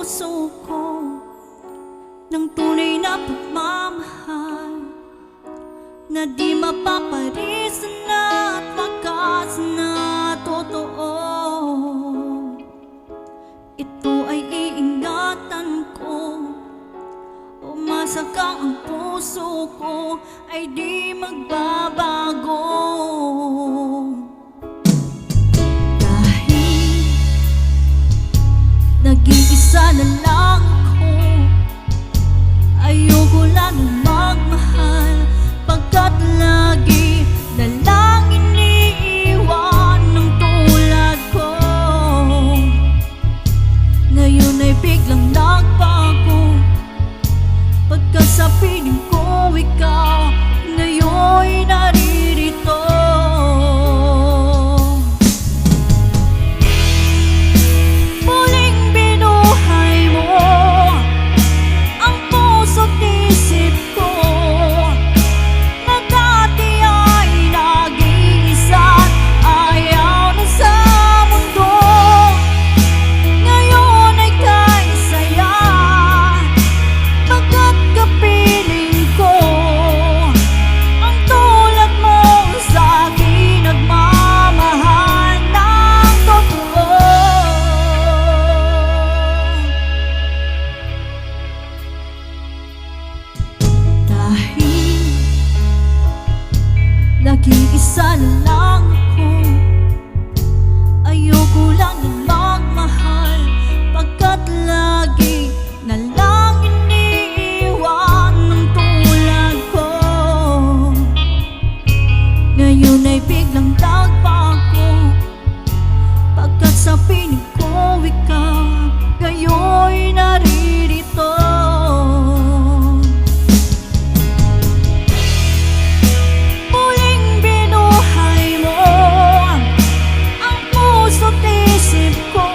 puso ko ng tunay na pagmamahal na di mapaparisan at wakas na totoo. Ito ay iingatan ko, umasa ka ang puso ko ay di magbabago. Dahil nag-iisa na lang ako, ayoko lang magmahal, pagkat lagi na lang iniiwan ng tulad ko. Ngayon ay biglang nagbago, pagkat sa piling ko ikaw ngayon naririto. Muling binuhay mo ang puso't isip ko na dati ay nag-iisa't ayaw na sa mundo. Ngayon ay kay saya, pagkat kapiling ko ang tulad mo sa akin nagmamahal ng totoo. Dahil nag-iisa na lang ako, ayoko lang na magmahal, pagkat lagi na lang iniiwan ng tulad ko. Ngayon ay biglang nagbago, pagkat sa piling ko ikaw ngayon naririto. Muling binuhay mo ang puso't isip ko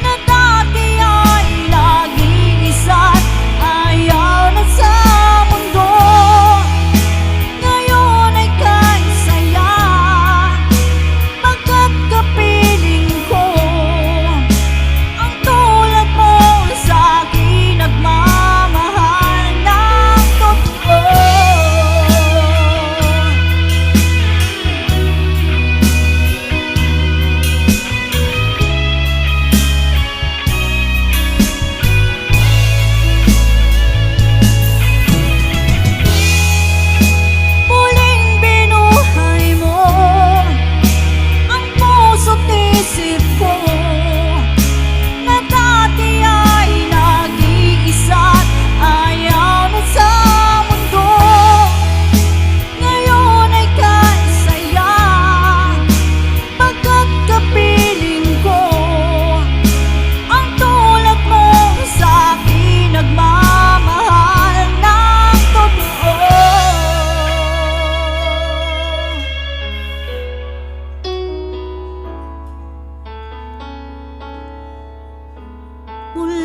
na dati ay nag-iisa't ayaw na sa mundo. Ngayon ay kay saya, pagkat kapiling ko ang tulad mo sa akin nagmamahal ng totoo. Muling binuhay mo ang puso't isip ko na dati ay nag-iisa't ayaw na sa mundo. Ngayon ay kay saya, pagkat kapiling ko ang tulad mo sa akin nagmamahal ng totoo. Mula